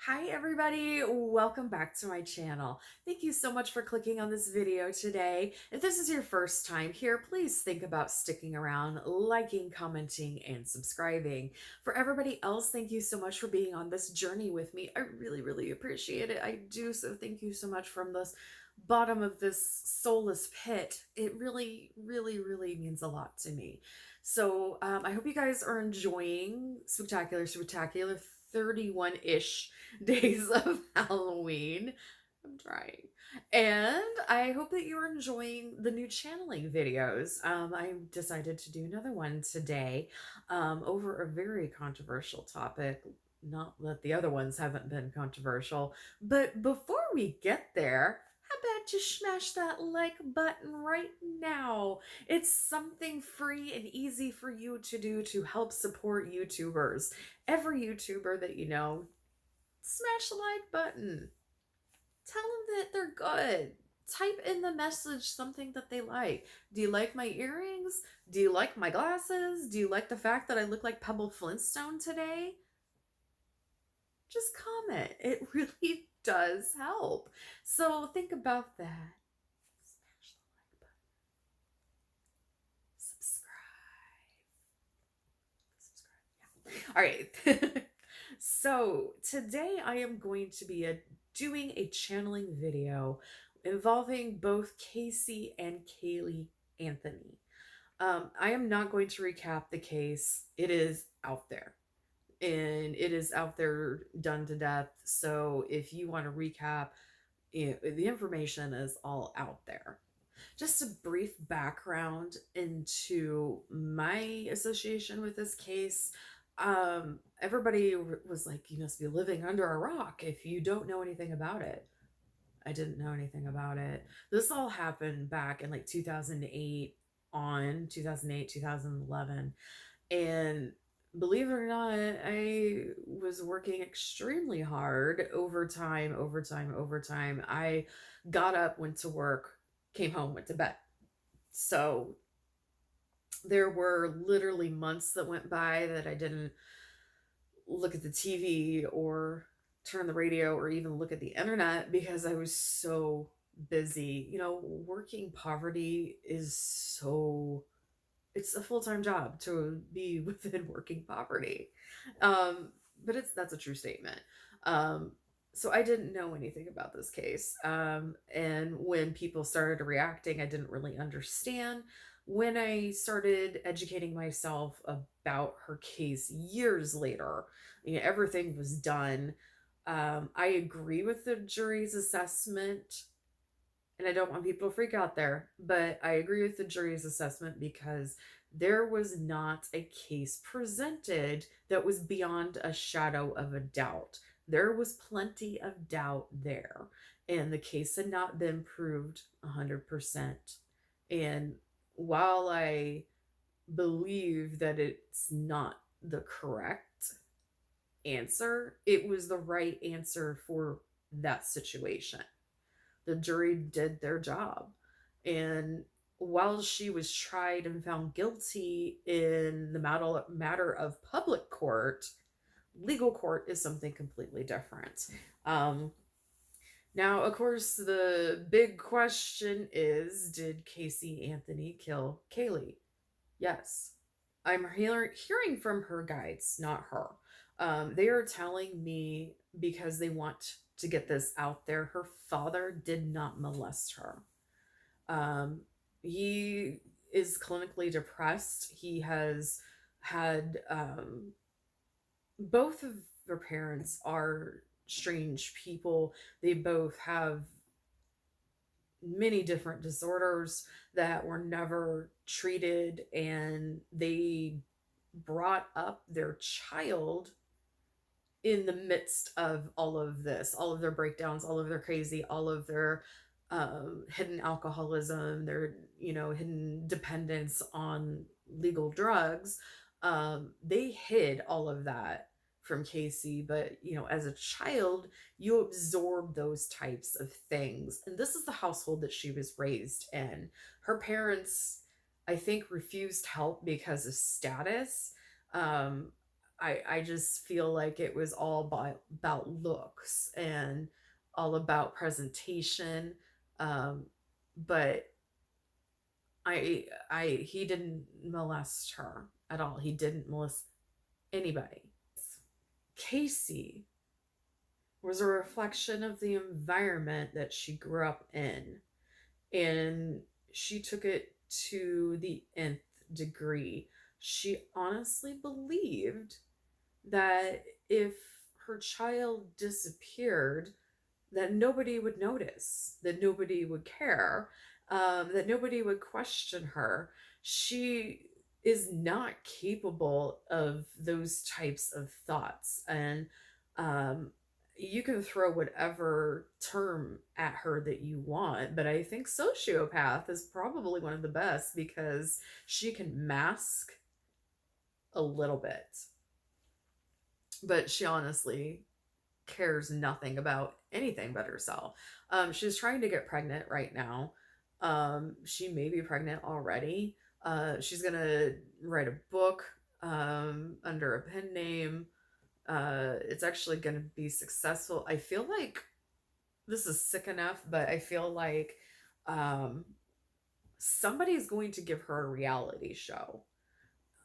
Hi everybody, welcome back to my channel. Thank you so much for clicking on this video today. If this is your first time here, please think about sticking around, liking, commenting, and subscribing. For everybody else, thank you so much for being on this journey with me. I really appreciate it. I do, so thank you so much from the bottom of this soulless pit. It really means a lot to me. So I hope you guys are enjoying Spectacular 31-ish days of Halloween. I'm trying. And I hope that you're enjoying the new channeling videos. I decided to do another one today over a very controversial topic. Not that the other ones haven't been controversial, but before we get there, how about you smash that like button right now? It's something free and easy for you to do to help support YouTubers. Every YouTuber that you know, smash the like button. Tell them that they're good. Type in the message something that they like. Do you like my earrings? Do you like my glasses? Do you like the fact that I look like Pebble Flintstone today? Just comment. It really does help. So think about that. Smash the like button. Subscribe. Yeah. All right. So today I am going to be doing a channeling video involving both Casey and Caylee Anthony. I am not going to recap the case. It is out there. And it is out there done to death. So if you want to recap, the information is all out there. Just a brief background into my association with this case. Everybody was like, you must be living under a rock if you don't know anything about it. I didn't know anything about it. This all happened back in like 2008, 2011. And believe it or not, I was working extremely hard, overtime. I got up, went to work, came home, went to bed. So there were literally months that went by that I didn't look at the TV or turn the radio or even look at the internet because I was so busy. You know, working poverty is so, it's a full-time job to be within working poverty. Um, but that's a true statement. Um, so I didn't know anything about this case. And when people started reacting, I didn't really understand. When I started educating myself about her case years later, you know, everything was done. I agree with the jury's assessment, and I don't want people to freak out there, but I agree with the jury's assessment because there was not a case presented that was beyond a shadow of a doubt. There was plenty of doubt there, and the case had not been proved 100%. And while I believe that it's not the correct answer, it was the right answer for that situation. The jury did their job. And while she was tried and found guilty in the matter of public court, legal court is something completely different. Um, Now, of course, the big question is, did Casey Anthony kill Caylee? Yes. I'm hearing from her guides, not her. They are telling me because they want to get this out there. Her father did not molest her. Um, he is clinically depressed. He has had both of their parents are strange people. They both have many different disorders that were never treated, and they brought up their child in the midst of all of this, all of their breakdowns, all of their crazy, all of their hidden alcoholism, their, you know, hidden dependence on legal drugs. They hid all of that from Casey, but as a child, you absorb those types of things. And this is the household that she was raised in. Her parents, I think, refused help because of status. Um, I just feel like it was all about looks and all about presentation. Um, but he didn't molest her at all. He didn't molest anybody. Casey was a reflection of the environment that she grew up in, and she took it to the nth degree. She honestly believed that if her child disappeared, that nobody would notice, that nobody would care, that nobody would question her. She is not capable of those types of thoughts. And um, you can throw whatever term at her that you want, but I think sociopath is probably one of the best because she can mask a little bit, but she honestly cares nothing about anything but herself. She's trying to get pregnant right now. She may be pregnant already. She's gonna write a book under a pen name. It's actually gonna be successful. I feel like this is sick enough, but I feel like um, somebody's going to give her a reality show.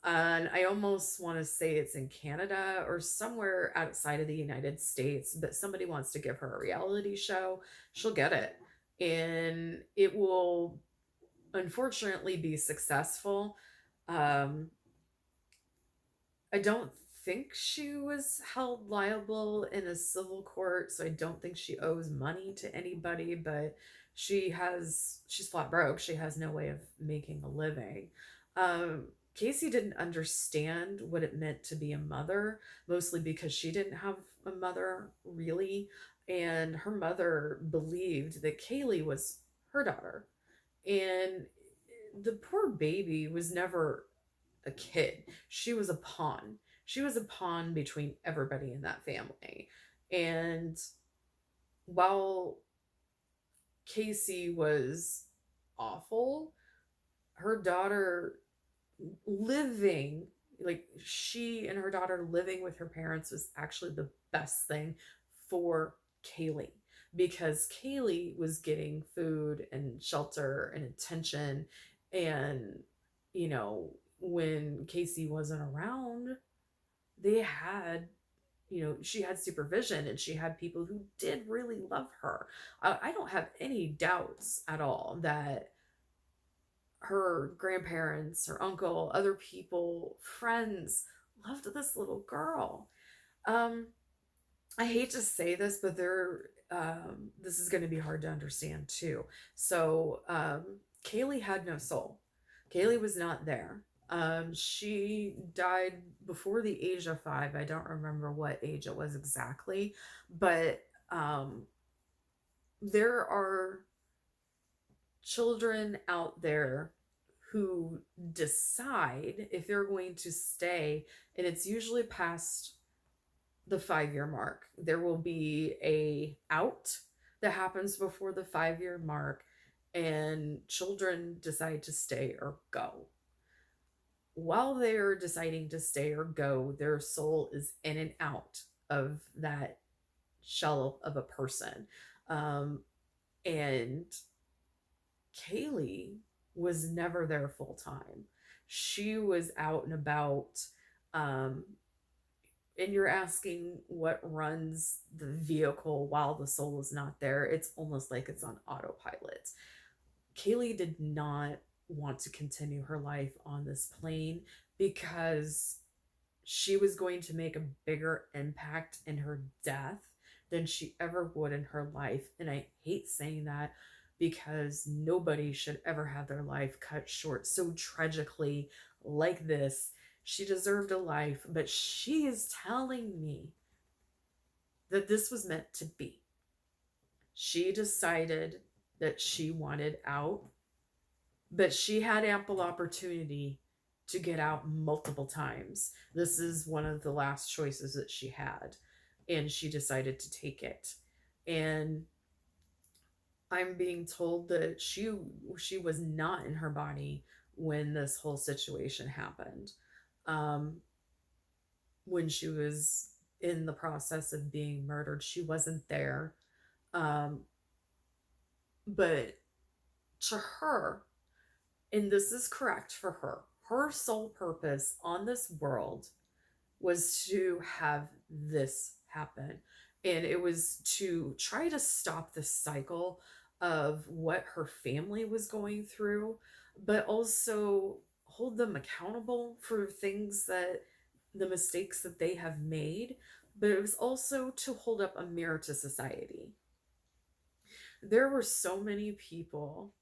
And I almost want to say it's in Canada or somewhere outside of the United States, but somebody wants to give her a reality show. She'll get it. And it will unfortunately be successful. Um, I don't think she was held liable in a civil court, so I don't think she owes money to anybody, but she's flat broke. She has no way of making a living. Casey didn't understand what it meant to be a mother, mostly because she didn't have a mother really, and her mother believed that Caylee was her daughter. And the poor baby was never a kid. She was a pawn. She was a pawn between everybody in that family. And while Casey was awful, her daughter living, like she and her daughter living with her parents was actually the best thing for Caylee, because Caylee was getting food and shelter and attention. And, you know, when Casey wasn't around, they had, she had supervision and she had people who did really love her. I don't have any doubts at all that her grandparents, her uncle, other people, friends loved this little girl. Um, I hate to say this, but this is going to be hard to understand too. So, Caylee had no soul. Caylee was not there. She died before the age of 5. I don't remember what age it was exactly, but there are children out there who decide if they're going to stay, and it's usually past the 5-year mark. There will be a out that happens before the 5-year mark, and children decide to stay or go. While they're deciding to stay or go, their soul is in and out of that shell of a person. And Caylee was never there full time. She was out and about. Um, and you're asking what runs the vehicle while the soul is not there. It's almost like it's on autopilot. Caylee did not want to continue her life on this plane because she was going to make a bigger impact in her death than she ever would in her life. And I hate saying that because nobody should ever have their life cut short so tragically like this. She deserved a life, but she is telling me that this was meant to be. She decided that she wanted out, but she had ample opportunity to get out multiple times. This is one of the last choices that she had, and she decided to take it. And I'm being told that she was not in her body when this whole situation happened. Um, when she was in the process of being murdered, she wasn't there. Um, but to her, and this is correct for her, her sole purpose on this world was to have this happen. And it was to try to stop the cycle of what her family was going through, but also hold them accountable for things that the mistakes that they have made. But it was also to hold up a mirror to society. There were so many people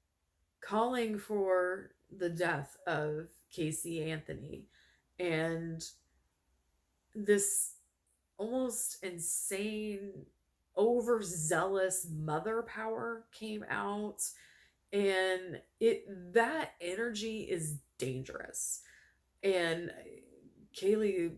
calling for the death of Caylee Anthony, and this almost insane, overzealous mother power came out, and it that energy is dangerous. And Caylee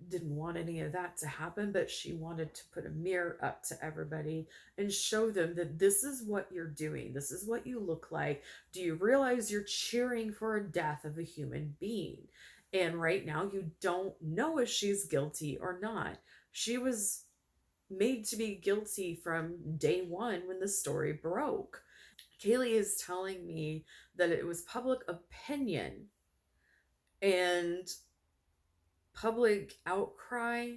didn't want any of that to happen, but she wanted to put a mirror up to everybody and show them that this is what you're doing. This is what you look like. Do you realize you're cheering for a death of a human being? And right now, you don't know if she's guilty or not. She was made to be guilty from day one when the story broke. Caylee is telling me that it was public opinion and public outcry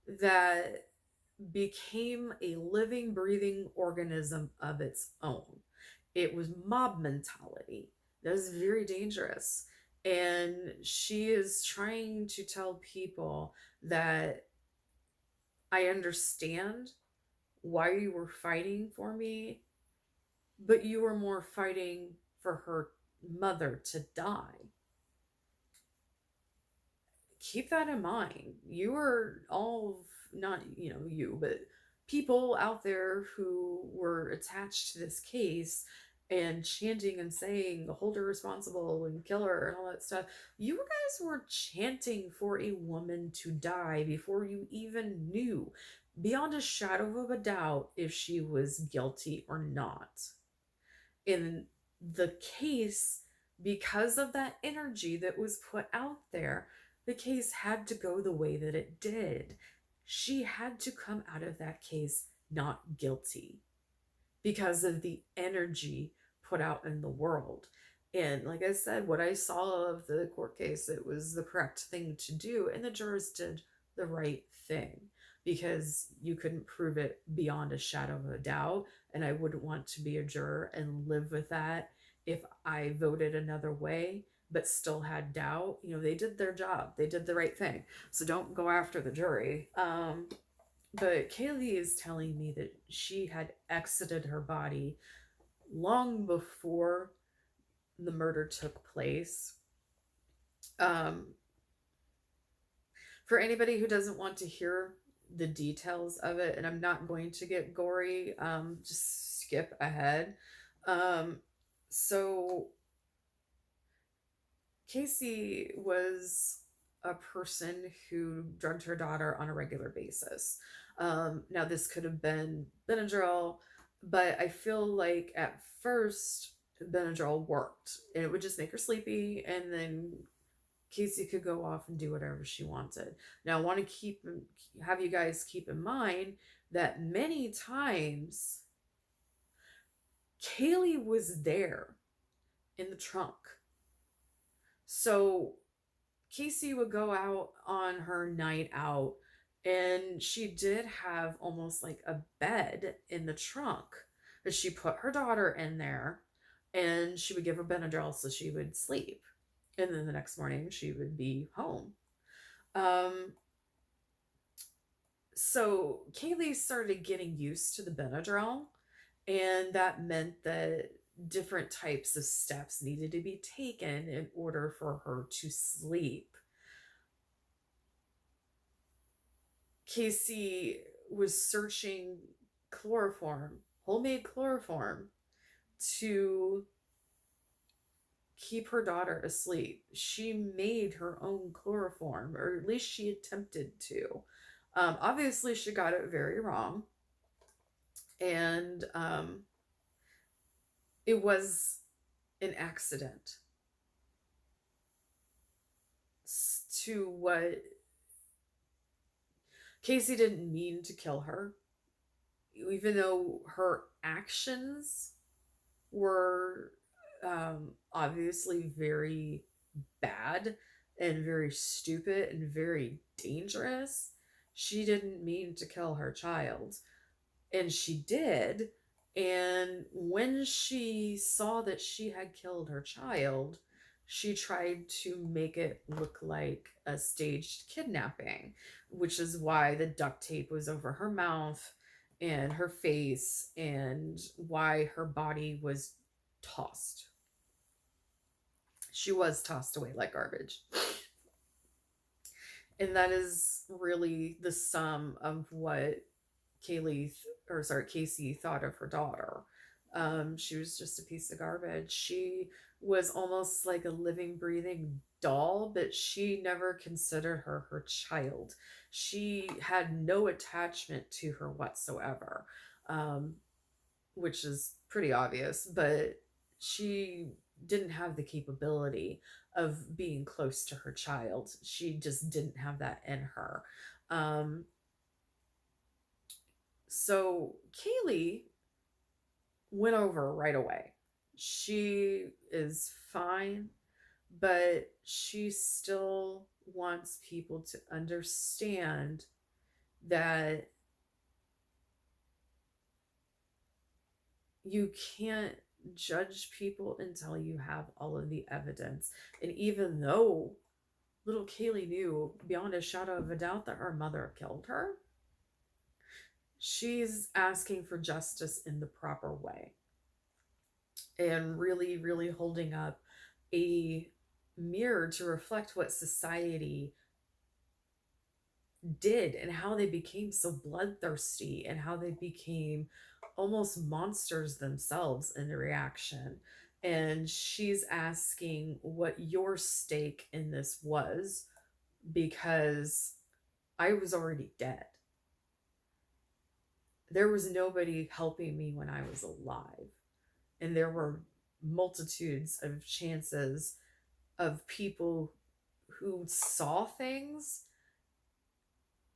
that became a living, breathing organism of its own. It was mob mentality. That was very dangerous. And she is trying to tell people that I understand why you were fighting for me, but you were more fighting for her mother to die. Keep that in mind. You are all, not, you, but people out there who were attached to this case and chanting and saying hold her responsible and kill her and all that stuff. You guys were chanting for a woman to die before you even knew beyond a shadow of a doubt if she was guilty or not. In the case, because of that energy that was put out there, the case had to go the way that it did. She had to come out of that case not guilty because of the energy put out in the world. And like I said, what I saw of the court case, it was the correct thing to do, and the jurors did the right thing because you couldn't prove it beyond a shadow of a doubt. And I wouldn't want to be a juror and live with that if I voted another way but still had doubt. They did their job, they did the right thing. So don't go after the jury. But Caylee is telling me that she had exited her body long before the murder took place. Um, for anybody who doesn't want to hear the details of it, and I'm not going to get gory, just skip ahead. So Casey was a person who drugged her daughter on a regular basis. Now, this could have been Benadryl, but I feel like at first Benadryl worked and it would just make her sleepy, and then Casey could go off and do whatever she wanted. Now, I want to have you guys keep in mind that many times Caylee was there in the trunk. So Casey would go out on her night out, and she did have almost like a bed in the trunk. But she put her daughter in there, and she would give her Benadryl so she would sleep. And then the next morning she would be home. So Caylee started getting used to the Benadryl, and that meant that different types of steps needed to be taken in order for her to sleep. Casey was searching chloroform, homemade chloroform, to keep her daughter asleep. She made her own chloroform, or at least she attempted to. Obviously, she got it very wrong, and it was an accident to what Casey didn't mean to kill her, even though her actions were obviously very bad and very stupid and very dangerous. She didn't mean to kill her child, and she did. And when she saw that she had killed her child, she tried to make it look like a staged kidnapping, which is why the duct tape was over her mouth and her face, and why her body was tossed. She was tossed away like garbage. And that is really the sum of what Casey thought of her daughter. She was just a piece of garbage. She was almost like a living, breathing doll, but she never considered her her child. She had no attachment to her whatsoever, um, which is pretty obvious, but she didn't have the capability of being close to her child. She just didn't have that in her. Um, so Caylee went over right away. She is fine, but she still wants people to understand that you can't judge people until you have all of the evidence. And even though little Caylee knew beyond a shadow of a doubt that her mother killed her, she's asking for justice in the proper way, and really, really holding up a mirror to reflect what society did and how they became so bloodthirsty and how they became almost monsters themselves in the reaction. And she's asking what your stake in this was, because I was already dead. There was nobody helping me when I was alive. And there were multitudes of chances of people who saw things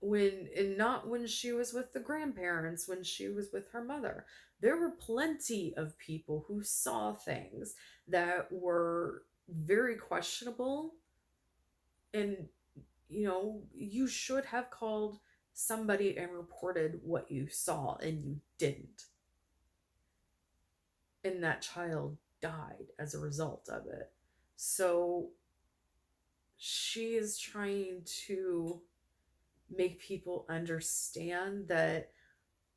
when, and not when she was with the grandparents, when she was with her mother. There were plenty of people who saw things that were very questionable, and you should have called somebody and reported what you saw, and you didn't. And that child died as a result of it. So she is trying to make people understand that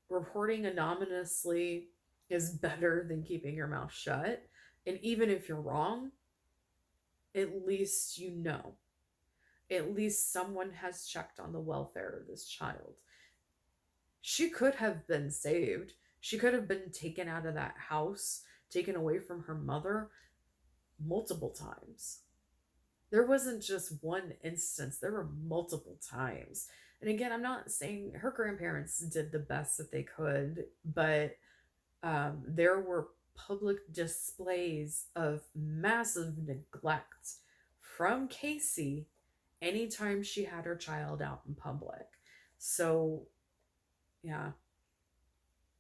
reporting anonymously is better than keeping your mouth shut. And even if you're wrong, at least you know. At least someone has checked on the welfare of this child. She could have been saved. She could have been taken out of that house, taken away from her mother multiple times. There wasn't just one instance, there were multiple times. And again, I'm not saying her grandparents did the best that they could, but there were public displays of massive neglect from Casey anytime she had her child out in public. So, yeah.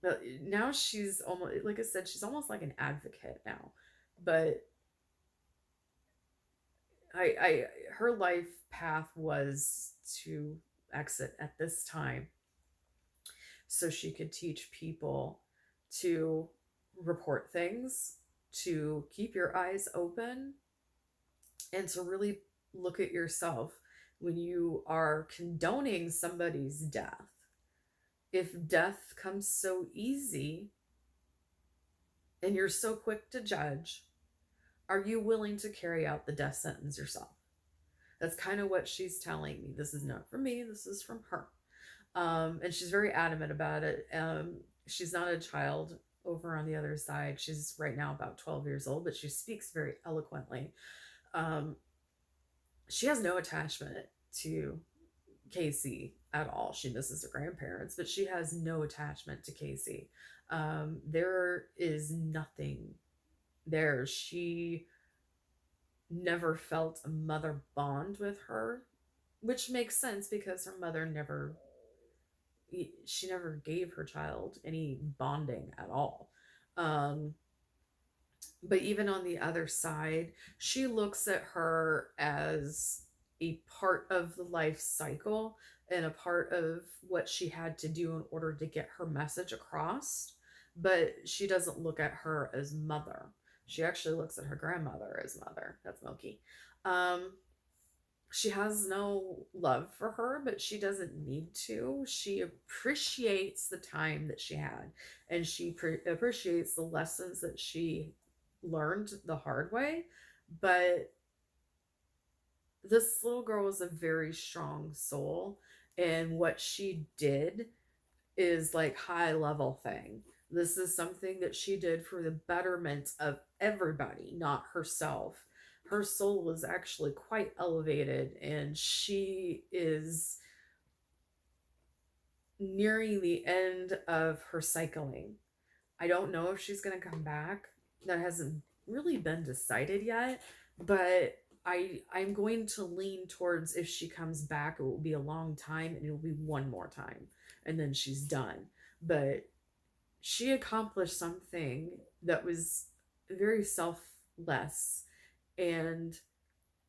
But now she's almost, like I said, she's almost like an advocate now. But her life path was to exit at this time so she could teach people to report things, to keep your eyes open, and to really look at yourself when you are condoning somebody's death. If death comes so easy and you're so quick to judge, are you willing to carry out the death sentence yourself? That's kind of what she's telling me. This is not from me, this is from her. And she's very adamant about it. She's not a child. over on the other side. She's right now about 12 years old, but she speaks very eloquently. Um, she has no attachment to Casey at all. She misses her grandparents, but she has no attachment to Casey. There is nothing there. She never felt a mother bond with her, which makes sense because her mother never, she never gave her child any bonding at all. Um, but even on the other side, she looks at her as a part of the life cycle and a part of what she had to do in order to get her message across. But she doesn't look at her as mother. She actually looks at her grandmother as mother. That's Milky. Um, she has no love for her, but she doesn't need to. She appreciates the time that she had, and she appreciates the lessons that she learned the hard way. But this little girl was a very strong soul, and what she did is like high level thing. This is something that she did for the betterment of everybody, not herself. Her soul is actually quite elevated, and she is nearing the end of her cycling. I don't know if she's going to come back. That hasn't really been decided yet, but I'm going to lean towards if she comes back, it will be a long time and it will be one more time and then she's done. But she accomplished something that was very selfless and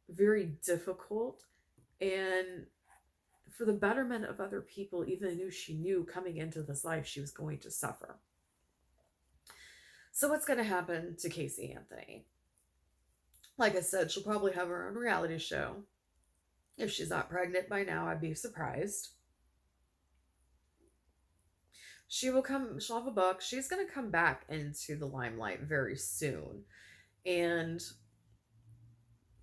very difficult and for the betterment of other people, even though she knew coming into this life she was going to suffer. So what's going to happen to Caylee Anthony? Like I said, she'll probably have her own reality show. If she's not pregnant by now, I'd be surprised. She'll have a book. She's going to come back into the limelight very soon. And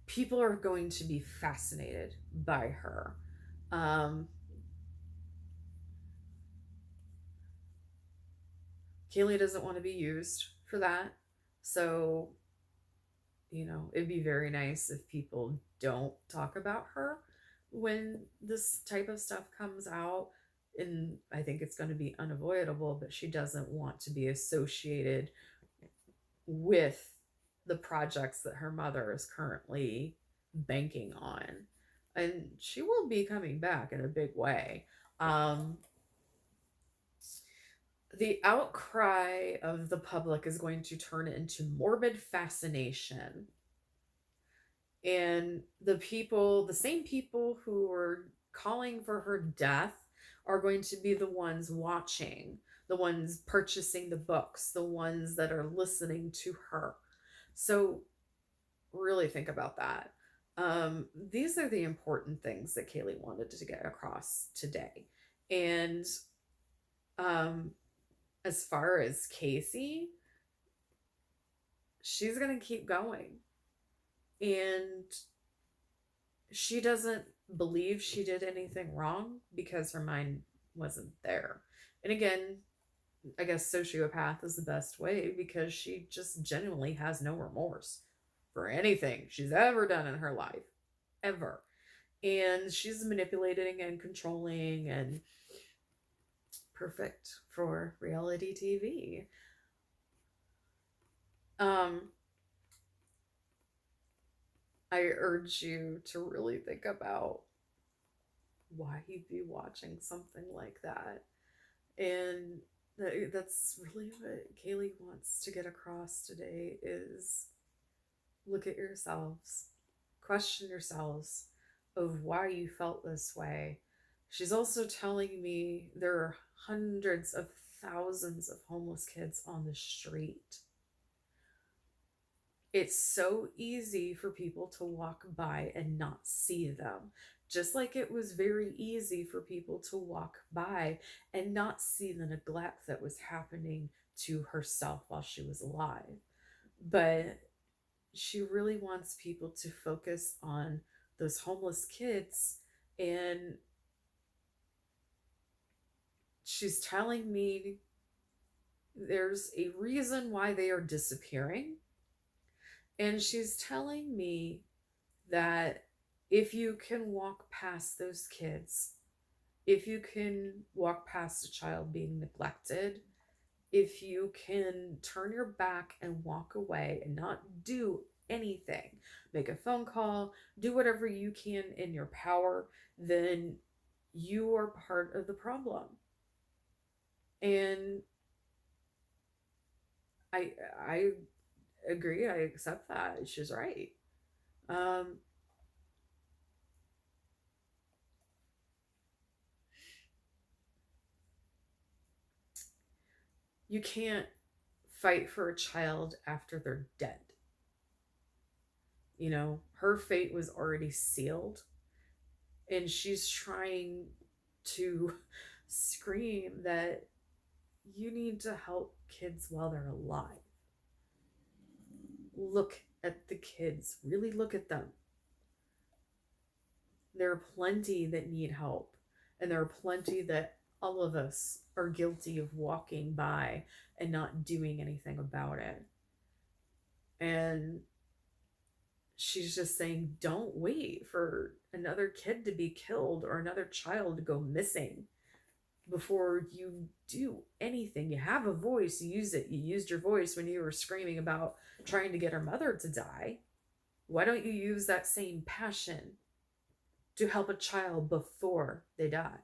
people are going to be fascinated by her. Caylee doesn't want to be used for that. So, it'd be very nice if people don't talk about her when this type of stuff comes out. And I think it's going to be unavoidable, but she doesn't want to be associated with the projects that her mother is currently banking on. And she will be coming back in a big way. The outcry of the public is going to turn into morbid fascination. And the same people who are calling for her death are going to be the ones watching, the ones purchasing the books, the ones that are listening to her. So really think about that. These are the important things that Caylee wanted to get across today. And as far as Casey, she's going to keep going. And she doesn't believe she did anything wrong because her mind wasn't there. And again, I guess sociopath is the best way because she just genuinely has no remorse for anything she's ever done in her life. Ever. And she's manipulating and controlling and perfect for reality TV. I urge you to really think about why you'd be watching something like that. And that's really what Caylee wants to get across today is look at yourselves, question yourselves of why you felt this way. She's also telling me there are hundreds of thousands of homeless kids on the street. It's so easy for people to walk by and not see them. Just like it was very easy for people to walk by and not see the neglect that was happening to herself while she was alive. But she really wants people to focus on those homeless kids. And she's telling me there's a reason why they are disappearing. And she's telling me that if you can walk past those kids, if you can walk past a child being neglected, if you can turn your back and walk away and not do anything, make a phone call, do whatever you can in your power, then you are part of the problem. And I agree, I accept that. She's right. Um, you can't fight for a child after they're dead. You know, her fate was already sealed, and she's trying to scream that you need to help kids while they're alive. Look at the kids, really look at them. There are plenty that need help, and there are plenty that all of us are guilty of walking by and not doing anything about it. And she's just saying, don't wait for another kid to be killed or another child to go missing before you do anything. You have a voice, use it. You used your voice when you were screaming about trying to get her mother to die. Why don't you use that same passion to help a child before they die,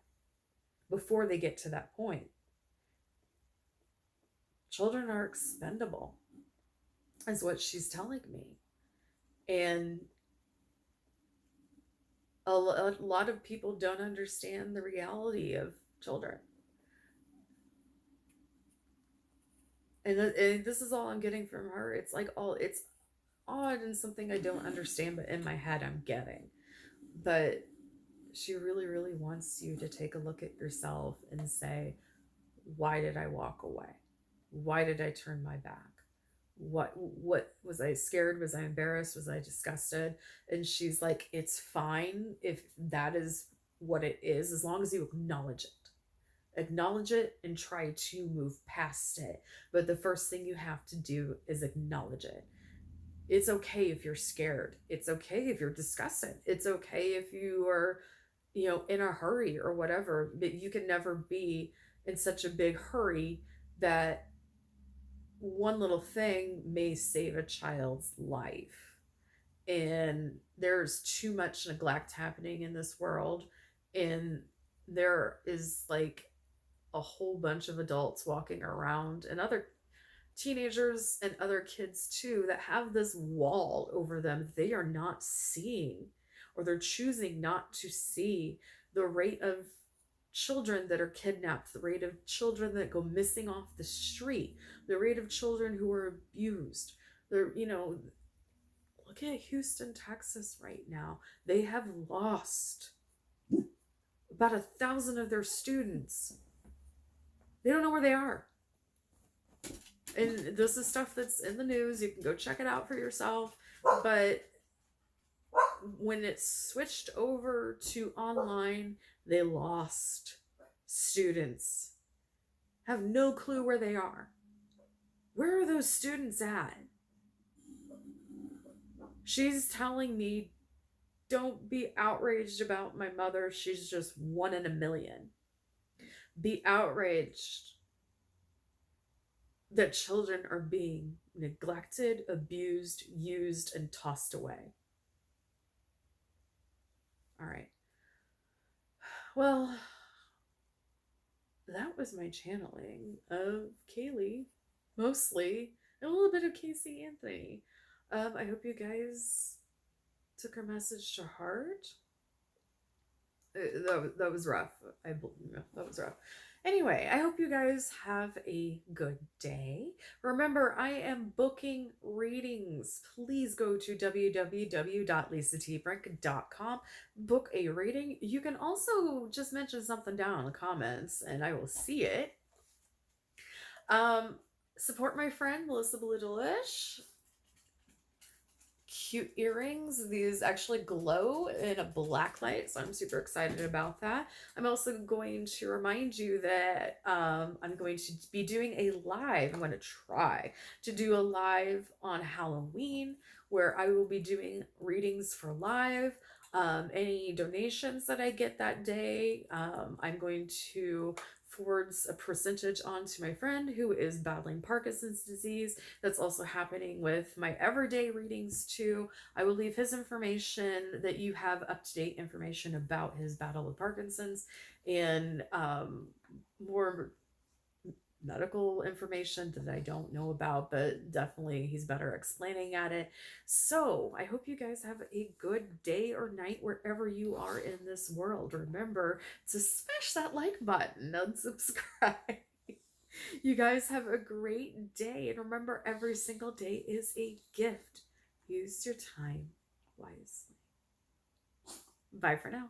before they get to that point? Children are expendable, is what she's telling me. And a lot of people don't understand the reality of children. And this is all I'm getting from her. It's like it's odd and something I don't understand, but in my head I'm getting. But she really, really wants you to take a look at yourself and say, why did I walk away? Why did I turn my back? What was I scared? Was I embarrassed? Was I disgusted? And she's like, it's fine if that is what it is, as long as you acknowledge it and try to move past it. But the first thing you have to do is acknowledge it. It's okay if you're scared. It's okay if you're disgusted. It's okay if you are, in a hurry or whatever, but you can never be in such a big hurry that one little thing may save a child's life. And there's too much neglect happening in this world. And there is like a whole bunch of adults walking around, and other teenagers and other kids too, that have this wall over them they are not seeing, or they're choosing not to see. The rate of children that are kidnapped, the rate of children that go missing off the street, the rate of children who are abused. Look at Houston, Texas right now. They have lost about 1,000 of their students. They don't know where they are. And this is stuff that's in the news. You can go check it out for yourself. But when it switched over to online, they lost students. Have no clue where they are. Where are those students at? She's telling me, don't be outraged about my mother. She's just one in a million. Be outraged that children are being neglected, abused, used, and tossed away. All right. Well, that was my channeling of Caylee, mostly, and a little bit of Caylee Anthony. I hope you guys took her message to heart. That was rough. That was rough. Anyway, I hope you guys have a good day. Remember, I am booking readings. Please go to www.lisatbrink.com. Book a reading. You can also just mention something down in the comments and I will see it. Support my friend, Melissa Blue Delish. cute earrings. These actually glow in a black light, so I'm super excited about that. I'm also going to remind you that I'm going to be doing a live. I'm going to try to do a live on Halloween where I will be doing readings for live. Any donations that I get that day, I'm going to forwards a percentage onto my friend who is battling Parkinson's disease. That's also happening with my everyday readings too. I will leave his information that you have up-to-date information about his battle with Parkinson's and more medical information that I don't know about, but definitely he's better explaining at it. So I hope you guys have a good day or night wherever you are in this world. Remember to smash that like button and subscribe. You guys have a great day. And remember, every single day is a gift. Use your time wisely. Bye for now.